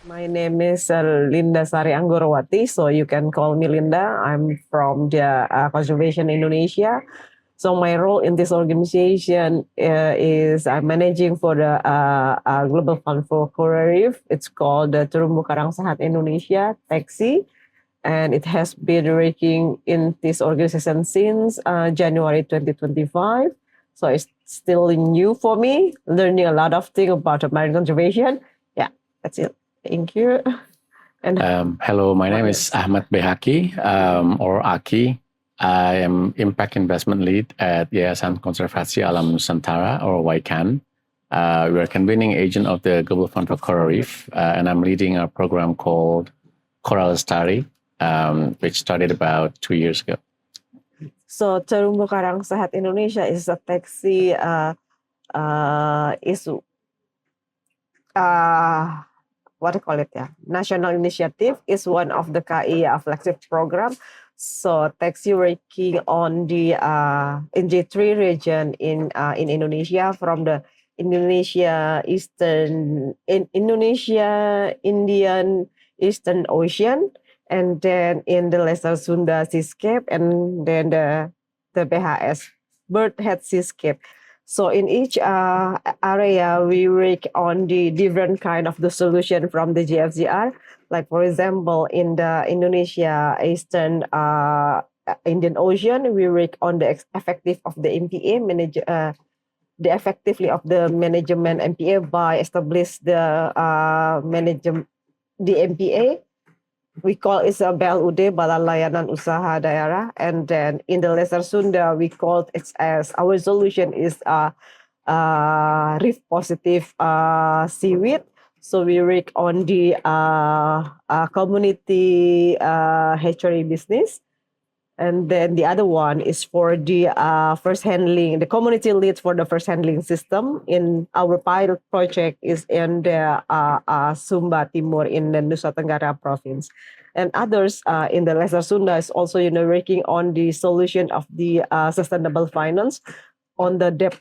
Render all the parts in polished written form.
My name is Lindasari Anggorowati, so you can call me Linda. I'm from the Conservation Indonesia. So my role in this organization is I'm managing for the Global Fund for Coral Reef. It's called the Terumbu Karang Sehat Indonesia, TEXI, and it has been working in this organization since January 2025. So it's still new for me, learning a lot of things about marine conservation. Yeah, that's it. Thank you. And Hello, my name is Ahmad Baihaki, or Aki. I am Impact Investment Lead at Yayasan Konservasi Alam Nusantara, or YKAN. We are convening agent of the Global Fund for Coral Reef, and I'm leading a program called Lindasari, which started about 2 years ago. So Terumbu Karang Sehat Indonesia is a taxi what do you call it? Yeah, national initiative is one of the KI flagship program. So taxi working on the NJ3 region in Indonesia, from the Indonesia Indian Eastern Ocean, and then in the Lesser Sunda Seascape, and then the BHS Birdhead Seascape. So in each area, we work on the different kind of the solution from the GFGR. Like for example, in the Indonesia Eastern Indian Ocean, we work on the effective of the MPA the effectively of the management MPA by establish the the MPA. We call it a BLUD, Badan Layanan Usaha Daerah. And then in the Lesser Sunda, we call it as our solution is reef positive seaweed. So we work on the community hatchery business. And then the other one is for the first handling, the community lead for the first handling system. In our pilot project is in the Sumba Timur in the Nusa Tenggara province. And others in the Lesser Sunda is also working on the solution of the sustainable finance on the debt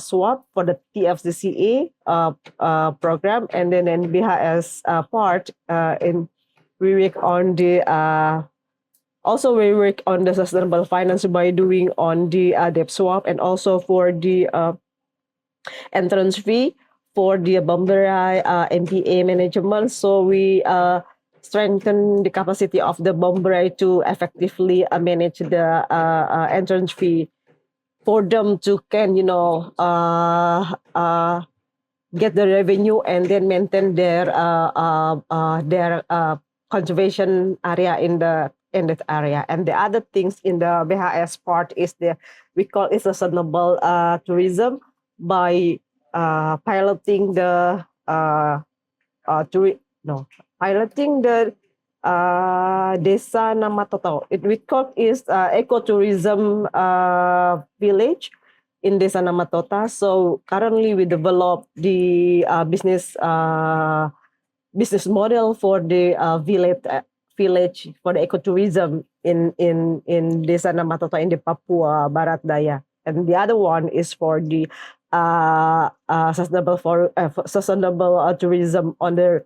swap for the TFCCA program. And then in BHS part, we work on the also, we work on the sustainable finance by doing on the debt swap, and also for the entrance fee for the Bomberai MPA management. So we strengthen the capacity of the Bomberai to effectively manage the entrance fee for them to can get the revenue and then maintain their conservation area in that area. And the other things in the BHS part is we call it sustainable tourism by piloting the piloting the Desa Namatoto. We call it ecotourism village in Desa Namatota. So currently we develop the business model for the village for the ecotourism in Desa Namatota in the Papua Barat Daya. And the other one is for the sustainable tourism on the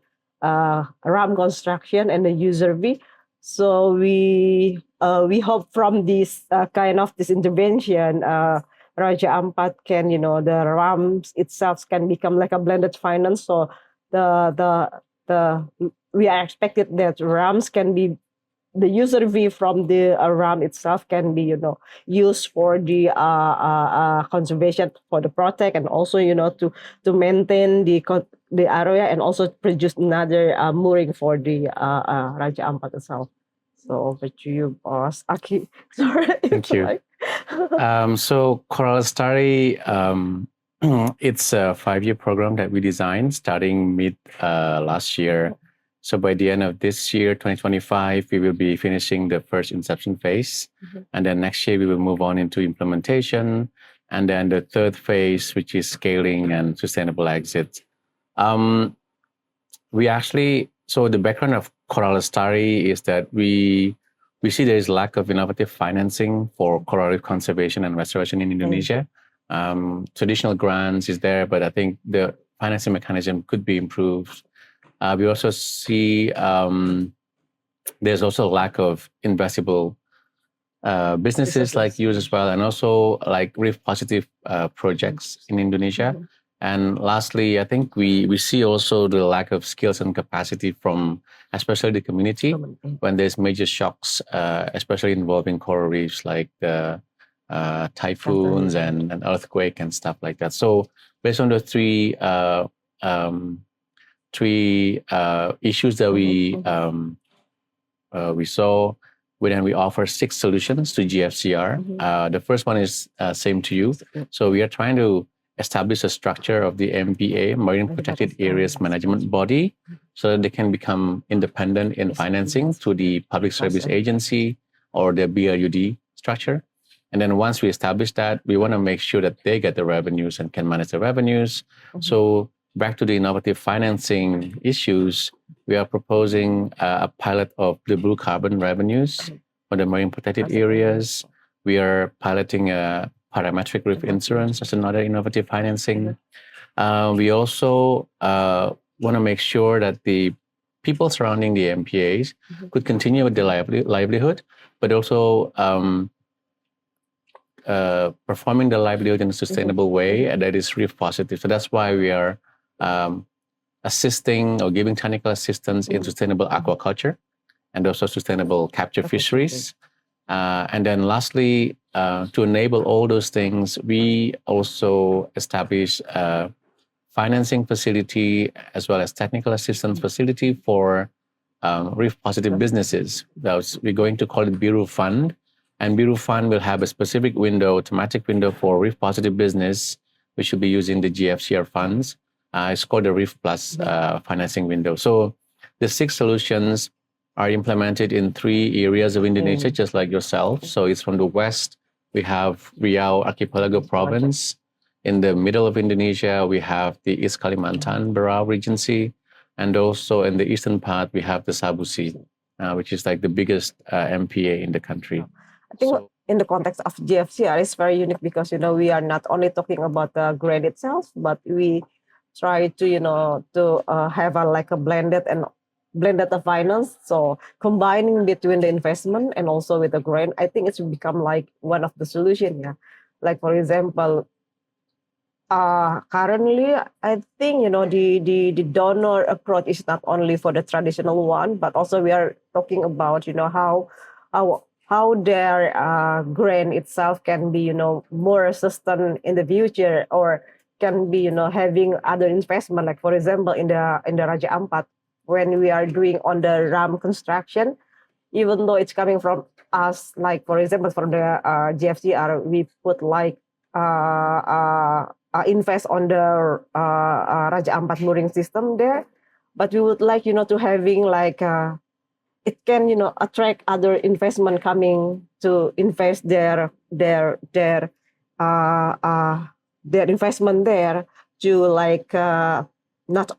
RAM construction and the user fee. So we hope from this kind of this intervention, Raja Ampat can the RAMs itself can become like a blended finance. So we are expected that RAMs can be the user fee from the RAM itself can be used for the conservation for the protect, and also to maintain the area, and also produce another mooring for the Raja Ampat itself. So over to you, boss. Aki, sorry. Thank you. So Coral Lindasari, it's a 5-year program that we designed starting mid last year. So by the end of this year, 2025, we will be finishing the first inception phase. And then next year, we will move on into implementation. And then the third phase, which is scaling and sustainable exit. So the background of Coral Lindasari is that we see there is lack of innovative financing for coral reef conservation and restoration in Indonesia. Traditional grants is there, but I think the financing mechanism could be improved. We also see there's also a lack of investable businesses like yours as well, and also like reef positive projects in Indonesia. And lastly, I think we see also the lack of skills and capacity from especially the community when there's major shocks, especially involving coral reefs like the typhoons and an earthquake and stuff like that. So based on the three issues that we saw, then we offer 6 solutions to GFCR. The first one is same to you. So we are trying to establish a structure of the MPA, Marine Protected Areas Management Body, so that they can become independent in financing through the Public Service Agency or the BRUD structure. And then once we establish that, we want to make sure that they get the revenues and can manage the revenues. So back to the innovative financing issues, we are proposing a pilot of the blue carbon revenues for the marine protected areas. We are piloting a parametric reef insurance as another innovative financing. We also want to make sure that the people surrounding the MPAs could continue with their livelihood, but also performing the livelihood in a sustainable way and that is reef positive. So that's why we are assisting or giving technical assistance in sustainable aquaculture and also sustainable capture fisheries. And then lastly, to enable all those things, we also establish a financing facility as well as technical assistance facility for reef positive businesses. We're going to call it Biru Fund. And Biru Fund will have a specific window, thematic window for reef positive business, which will be using the GFCR funds. It's called the Reef Plus financing window. So the 6 solutions are implemented in 3 areas of Indonesia, just like yourself. So it's from the west, we have Riau Archipelago Province. In the middle of Indonesia, we have the East Kalimantan Berau Regency. And also in the eastern part, we have the Sabu Sea, which is like the biggest MPA in the country. I think in the context of GFCR, it's very unique because, we are not only talking about the grant itself, but we try to, have a blended finance. So combining between the investment and also with the grant, I think it's become like one of the solution. Yeah. Like for example, currently, I think, the donor approach is not only for the traditional one, but also we are talking about, how their grant itself can be, more sustained in the future, or can be, having other investment. Like for example, in the Raja Ampat, when we are doing on the RAM construction, even though it's coming from us, like for example, from the GFCR, we put like invest on the Raja Ampat mooring system there, but we would like, to having like it can, attract other investment coming to invest their investment there to like not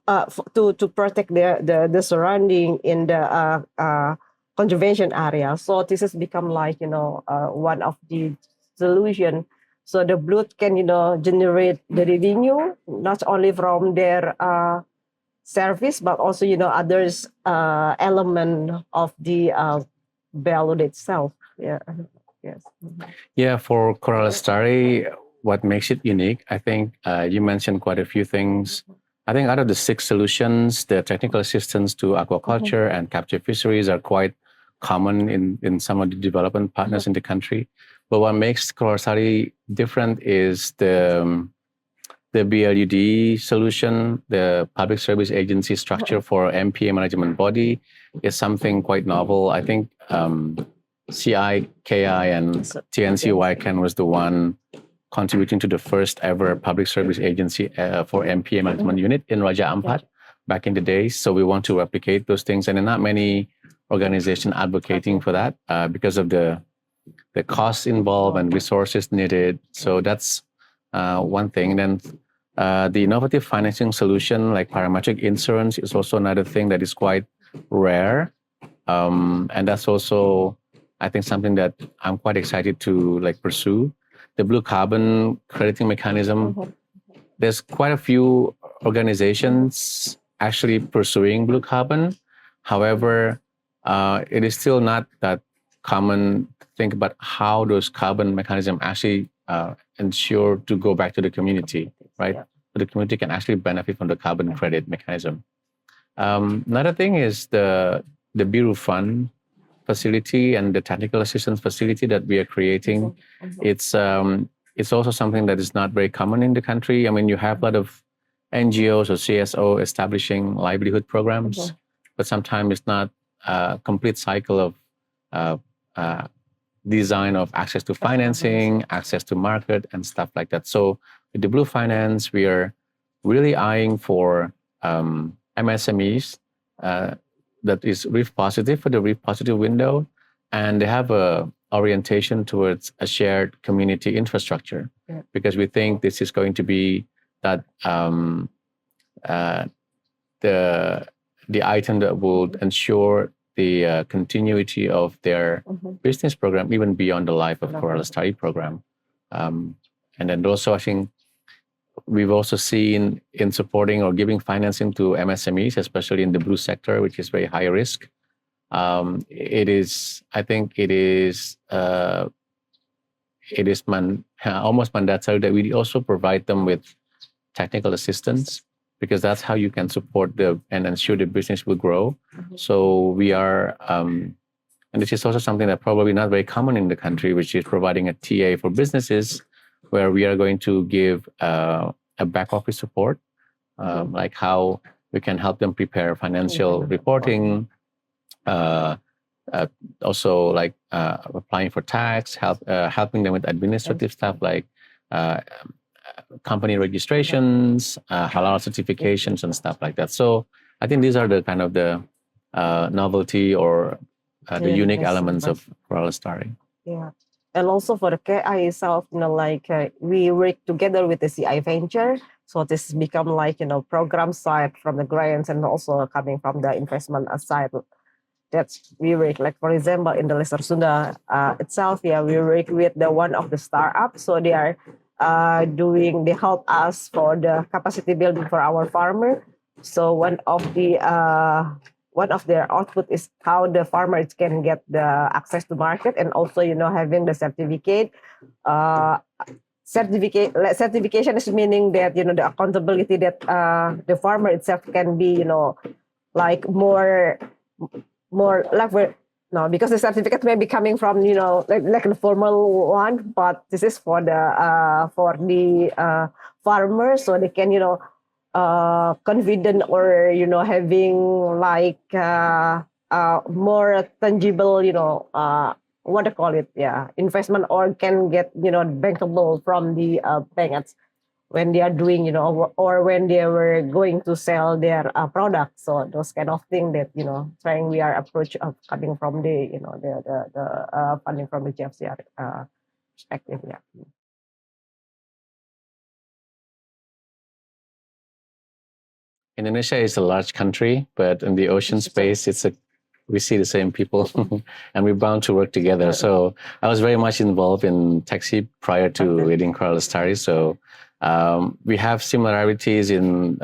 to protect the surrounding in the conservation area. So this has become like one of the solution. So the blood can generate the revenue not only from their service, but also others element of the value itself. Yeah. Yes. Yeah, for Coral Starry, what makes it unique, I think you mentioned quite a few things. I think out of the 6 solutions, the technical assistance to aquaculture and capture fisheries are quite common in some of the development partners in the country. But what makes Coral Starry different is the BRUD solution, the Public Service Agency structure for MPA management body is something quite novel. I think CI, KI, and TNC YKAN was the one contributing to the first ever Public Service Agency for MPA management unit in Raja Ampat back in the days. So we want to replicate those things. And there are not many organizations advocating for that because of the costs involved and resources needed. So that's one thing. And then the innovative financing solution like parametric insurance is also another thing that is quite rare. And that's also, I think, something that I'm quite excited to like pursue. The blue carbon crediting mechanism, there's quite a few organizations actually pursuing blue carbon. However, it is still not that common to think about how those carbon mechanisms actually ensure to go back to the community, right? Yeah. So the community can actually benefit from the carbon credit mechanism. Another thing is the Biru Fund facility and the technical assistance facility that we are creating. It's also something that is not very common in the country. I mean, you have a lot of NGOs or CSO establishing livelihood programs, but sometimes it's not a complete cycle of design of access to financing, access to market, and stuff like that. So with the Blue Finance, we are really eyeing for MSMEs that is REEF positive for the REEF positive window, and they have a orientation towards a shared community infrastructure, because we think this is going to be that the item that would ensure the continuity of their business program even beyond the life of Coral Study program. And then also, I think we've also seen in supporting or giving financing to MSMEs, especially in the blue sector, which is very high risk. It is almost mandatory that we also provide them with technical assistance, because that's how you can support and ensure the business will grow. So we are, and this is also something that probably not very common in the country, which is providing a TA for businesses, where we are going to give a back office support, like how we can help them prepare financial reporting, also like applying for tax, helping them with administrative stuff like company registrations, halal certifications, and stuff like that. So I think these are the kind of the novelty or the unique elements of Coral Story. Yeah. And also for the KI itself, like we work together with the CI Venture. So this become like, program side from the grants and also coming from the investment side. That's we work, like for example, in the Lesser Sunda itself, we work with the one of the startups. So they are they help us for the capacity building for our farmer. So one of their output is how the farmers can get the access to market, and also having the certificate. Certification is meaning that the accountability that the farmer itself can be like more like because the certificate may be coming from like the formal one, but this is for the farmers, so they can confident or having like more tangible what to call it, investment, or can get bankable from the banks when they are doing or when they were going to sell their products. So those kind of thing that trying we are approach of coming from the the funding from the GFCR perspective. Indonesia is a large country, but in the ocean space, we see the same people and we're bound to work together. So I was very much involved in taxi prior to leading Coral Story. So we have similarities in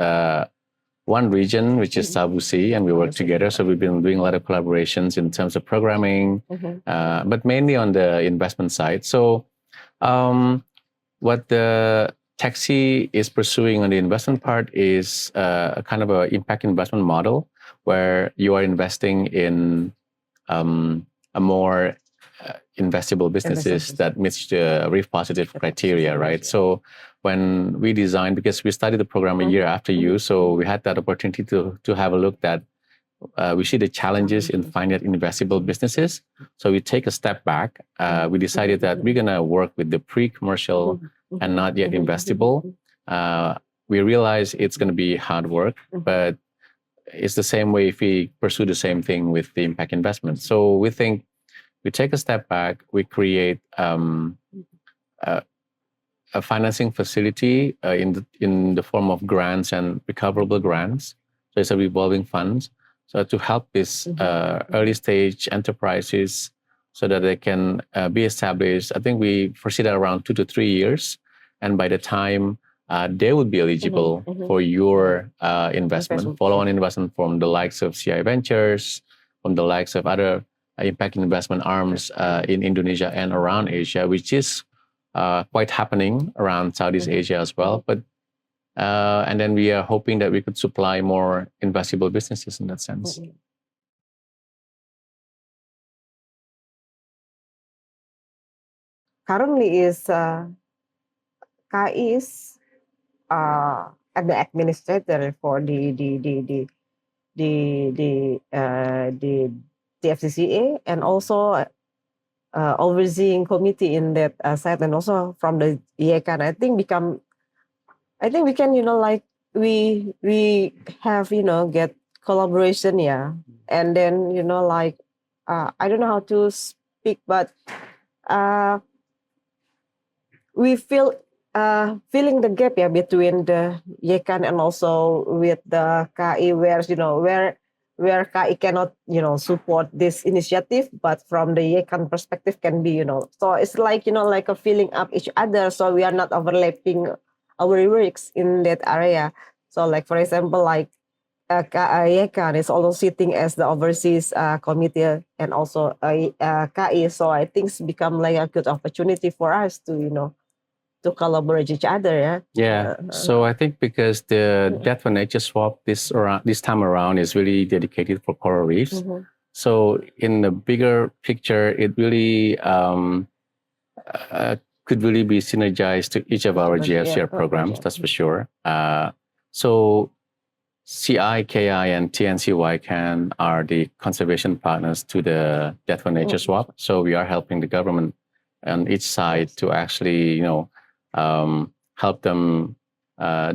one region, which is Tabusi, and we work together. So we've been doing a lot of collaborations in terms of programming, but mainly on the investment side. So what the taxi is pursuing on the investment part is a kind of an impact investment model, where you are investing in a more investable businesses that meets the REEF positive criteria, right? So when we designed, because we started the program a year after you, so we had that opportunity to have a look that we see the challenges in finding investable businesses. So we take a step back. We decided that we're gonna work with the pre-commercial and not yet investable. We realize it's gonna be hard work, but it's the same way if we pursue the same thing with the impact investment. So we think we take a step back, we create a financing facility in the form of grants and recoverable grants. So it's a revolving fund. So to help these early stage enterprises so that they can be established. I think we foresee that around 2 to 3 years. And by the time they would be eligible for your investment, Investment. follow-on investment from the likes of CI Ventures, from the likes of other impact investment arms in Indonesia and around Asia, which is quite happening around Southeast Asia as well. But and then we are hoping that we could supply more investable businesses in that sense. Currently is KAI is at the administrator for the TFCCA, and also overseeing committee in that side, and also from the YKAN. I think we can, like we have, get collaboration, and then, like I don't know how to speak, but we filling the gap, between the YKAN and also with the KAI, where KAI cannot, support this initiative, but from the YKAN perspective can be, so it's like, like a filling up each other, so we are not overlapping our works in that area. So like, for example, like YKAN is also sitting as the overseas committee, and also KAI, so I think it's become like a good opportunity for us to, to collaborate each other. Yeah. So I think because the Death for Nature swap this time around is really dedicated for coral reefs. So in the bigger picture, it really could really be synergized to each of our GFCR programs. That's for sure. So CI, KI, and TNC YKAN are the conservation partners to the Death for Nature swap. So we are helping the government on each side to actually, help them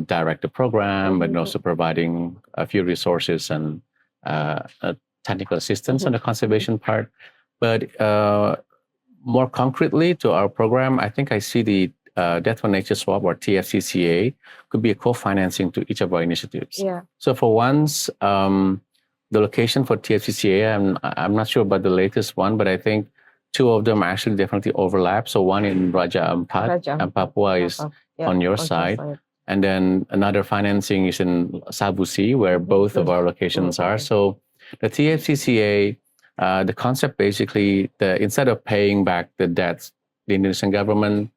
direct the program, but also providing a few resources and technical assistance on the conservation part. But more concretely to our program, I think I see the Death for Nature swap, or TFCCA, could be a co-financing to each of our initiatives. So for once, the location for TFCCA, I'm not sure about the latest one, but I think two of them actually definitely overlap. So one in Raja Ampat and Papua is on your side. And then another financing is in Sabusi, where both of our locations are. So the TFCCA, the concept basically, instead of paying back the debts, the Indonesian government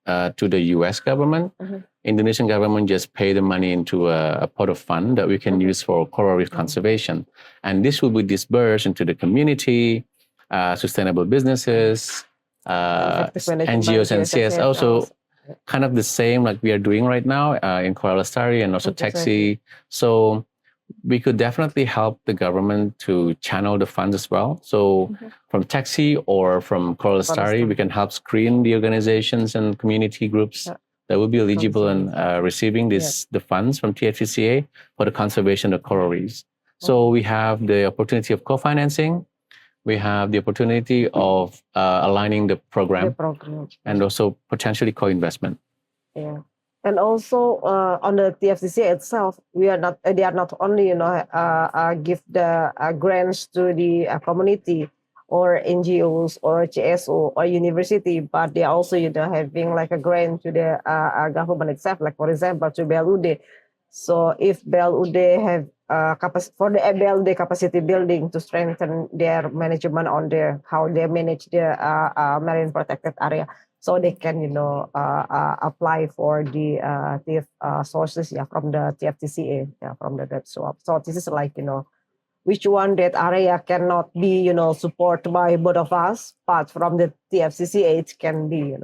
to the US government, Indonesian government just pay the money into a pot of fund that we can use for coral reef conservation. And this will be disbursed into the community, sustainable businesses, NGOs and CSO. So kind of the same like we are doing right now in Lindasari and also Taxi. So we could definitely help the government to channel the funds as well. So from Taxi or from Lindasari, we can help screen the organizations and community groups that will be eligible and receiving the funds from TFCCA for the conservation of coral reefs. So we have the opportunity of co-financing. We have the opportunity of aligning the program, and also potentially co-investment. And also on the TFCCA itself, they are not only give the grants to the community or NGOs or CSO or university, but they also having like a grant to the government itself, like for example to BLUD. So if BLUD have for the BLUD capacity building to strengthen their management on how they manage their marine protected area, so they can apply for the TF sources from the TFCCA, from the debt swap. So this is like which one that area cannot be supported by both of us, but from the TFCCA it can be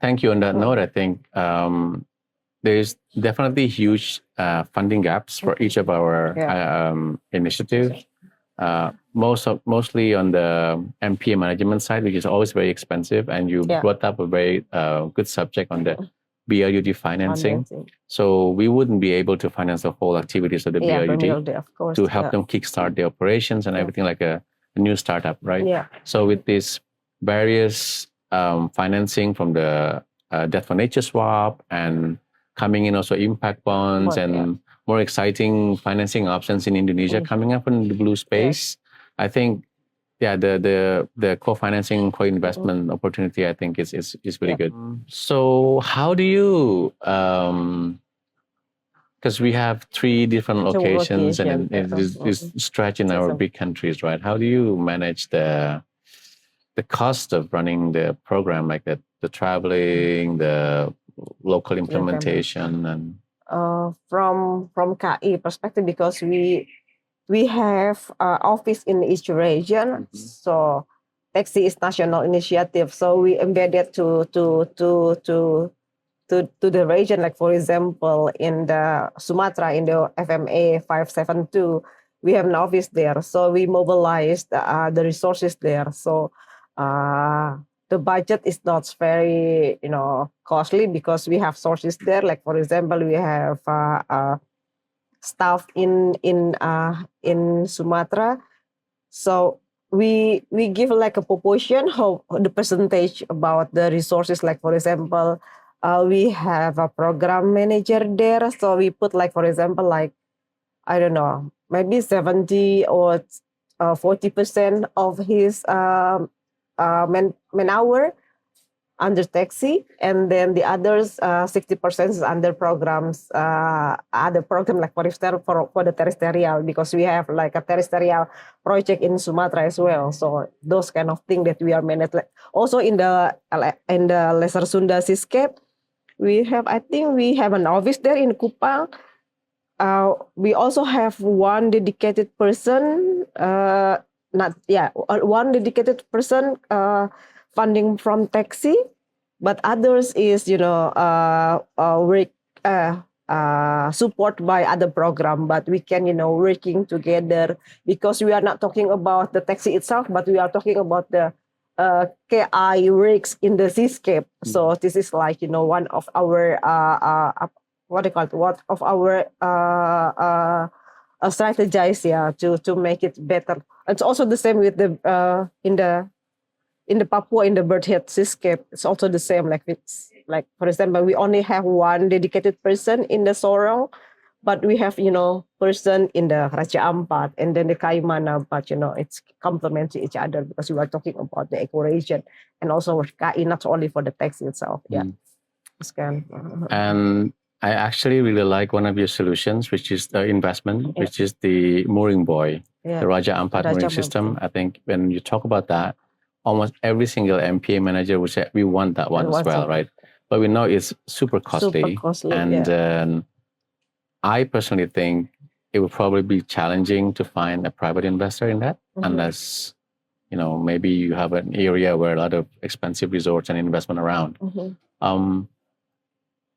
Thank you. On that note, I think there's definitely huge funding gaps for each of our initiatives. Mostly on the MPA management side, which is always very expensive, and you brought up a very good subject on the BLUD financing. So we wouldn't be able to finance the whole activities of the BLUD of course, to help them kickstart the operations and everything like a new startup, right? So with these various financing from the Death for Nature swap and coming in also impact bonds and more exciting financing options in Indonesia coming up in the blue space, I think yeah, the co-financing, co-investment opportunity, I think is really Yeah. good. So how do you because we have 3 different Two locations and location. it is stretched in our big countries, right? How do you manage the cost of running the program, like the traveling, the local implementation, and From KI perspective, because we have office in each region, so taxi is national initiative, so we embedded to the region. Like for example, in the Sumatra, in the FMA 572, we have an office there, so we mobilized the resources there. So the budget is not very costly because we have sources there. Like for example, we have staff in Sumatra, so we give like a proportion how the percentage about the resources. Like for example, we have a program manager there, so we put like for example, like I don't know, maybe 70 or 40% of his man hour under taxi, and then the others 60% is under programs, other program, like for example for the terrestrial, because we have like a terrestrial project in Sumatra as well. So those kind of thing that we are managed. Like also in the Lesser Sunda Seascape, I think we have an office there in Kupang. We also have one dedicated person, one dedicated person funding from taxi, but others is work support by other program. But we can working together, because we are not talking about the taxi itself, but we are talking about the KI rigs in the seascape. So this is like one of our what do you call it? What of our strategize, yeah, to make it better. It's also the same with the in the Papua, in the birdhead seascape. It's also the same. Like it's like, for example, we only have one dedicated person in the Sorong, but we have person in the Raja Ampat and then the Kaimana. But it's complementary each other, because we are talking about the ecoregion and also KI, not only for the text itself. Yeah, this can. And I actually really like one of your solutions, which is the investment, which is the mooring buoy, the Raja Ampat mooring system. I think when you talk about that, almost every single MPA manager would say, we want that one as well, right? But we know it's super costly. And I personally think it would probably be challenging to find a private investor in that, unless, maybe you have an area where a lot of expensive resorts and investment around.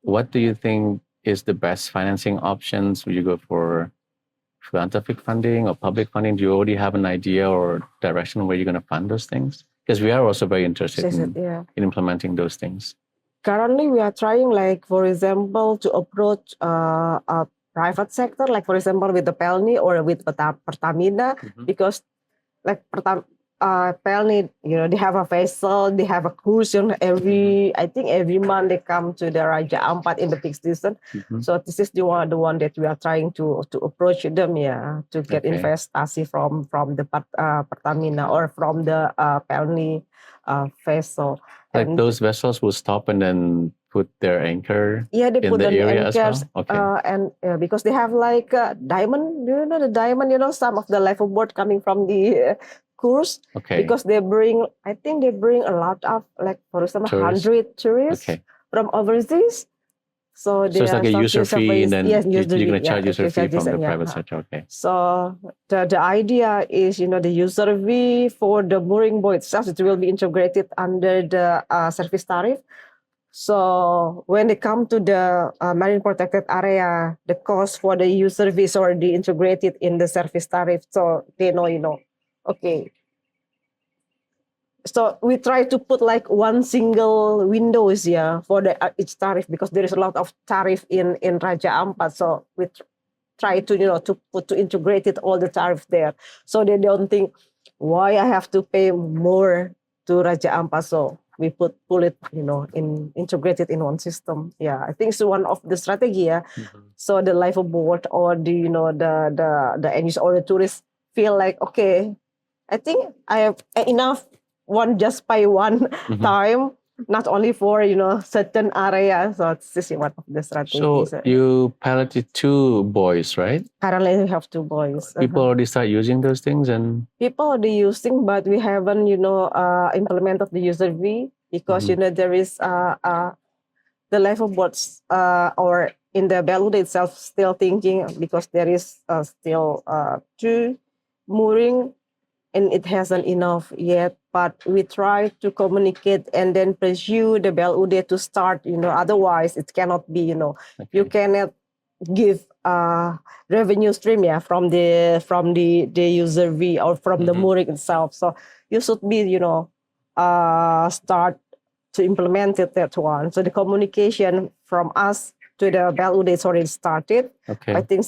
What do you think is the best financing options? Will you go for philanthropic funding or public funding? Do you already have an idea or direction where you're going to fund those things? Because we are also very interested in implementing those things. Currently, we are trying, like, for example, to approach a private sector, like, for example, with the Pelni or with Pertamina, because, like, Pelni, they have a vessel, they have a cruise, I think every month they come to the Raja Ampat in the peak season. So this is the one that we are trying to approach them, to get investasi from the Pertamina or from the Pelni vessel. Like those vessels will stop and then put their anchor they in put the area anchors, as well? Okay. And because they have like diamond, the diamond, some of the life board coming from the cruise, because they bring, I think they bring a lot of, like, for example, 100 tourists from overseas. So it's like a user fee, and then you're going to charge user fee from the private sector. Okay. So the idea is, the user fee for the mooring buoy itself, it will be integrated under the service tariff. So when they come to the marine protected area, the cost for the user fee is already integrated in the service tariff. So they know, okay. So we try to put like one single windows, for the each tariff, because there is a lot of tariff in Raja Ampat. So we try to to integrate it all the tariff there, so they don't think why I have to pay more to Raja Ampat. So we pull it integrated in one system. I think it's one of the strategy. So the life board or the the end user or the tourists feel like, okay, I think I have enough one just by one Mhm. time, not only for certain area. So this is one of the So strategies. you piloted 2 boys, right? Currently, we have 2 boys. People already start using those things, and People are using, but we haven't implemented the user V because there is the level boards or in the Belude itself still thinking because there is still 2 mooring and it hasn't enough yet. But we try to communicate and then pursue the Belude to start. Otherwise it cannot be. You cannot give revenue stream from the user V or from the mooring itself. So you should be start to implement it that one. So the communication from us to the Belude is already started. okay. I think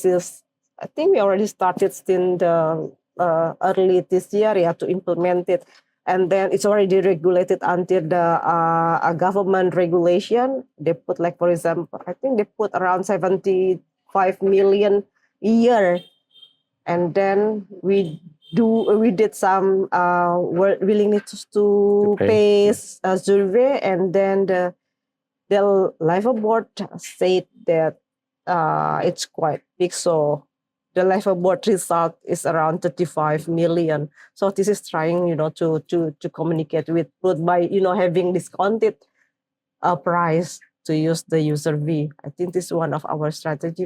we already started in the early this year to implement it. And then it's already regulated until the government regulation. They put like, for example, I think they put around 75 million a year. And then we did some willingness to pay survey, and then the life board said that it's quite big. So the life board result is around 35 million. So this is trying, to communicate with Put by, having discounted price to use the user V. I think this is one of our strategy.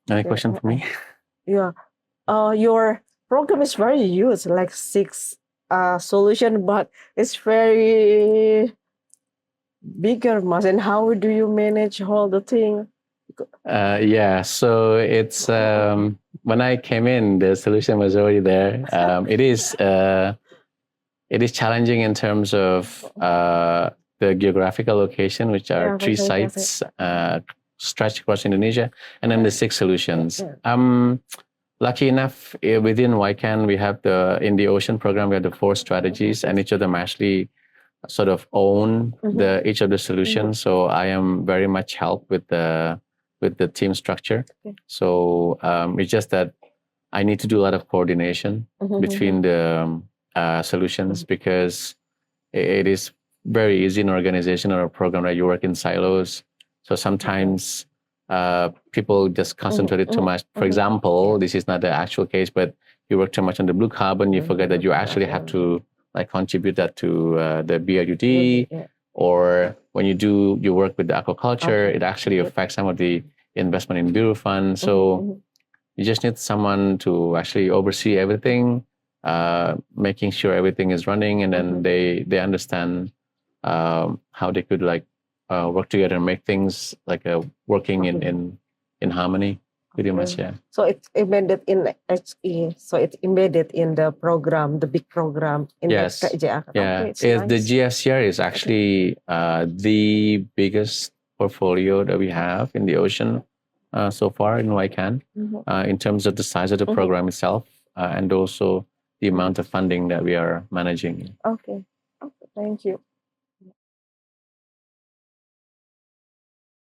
Any question for me? Yeah. Your program is very huge, like 6 solution, but it's very bigger, Mas. And how do you manage all the thing? Yeah, so it's when I came in, the solution was already there. It is challenging in terms of the geographical location, which are 3 sites stretched across Indonesia, and then the 6 solutions. Lucky enough, within YKAN, we have in the ocean program, we have the 4 strategies, and each of them actually sort of own each of the solutions. So I am very much helped with the team structure. So it's just that I need to do a lot of coordination between the solutions, because it is very easy in an organization or a program that you work in silos. So sometimes people just concentrated too much. For example, this is not the actual case, but you work too much on the blue carbon, you forget that you actually have to contribute that to the BRUD, or when you work with the aquaculture, it actually affects some of the investment in bureau funds. So you just need someone to actually oversee everything, making sure everything is running, and then they understand how they could work together and make things working in harmony. Pretty much, yeah. So it's embedded in HE. So it's embedded in the program, the big program in Yes. KJA. Yeah. Okay, The GFCR is actually the biggest portfolio that we have in the ocean so far in YKAN, in terms of the size of the program itself, and also the amount of funding that we are managing. Okay. Thank you.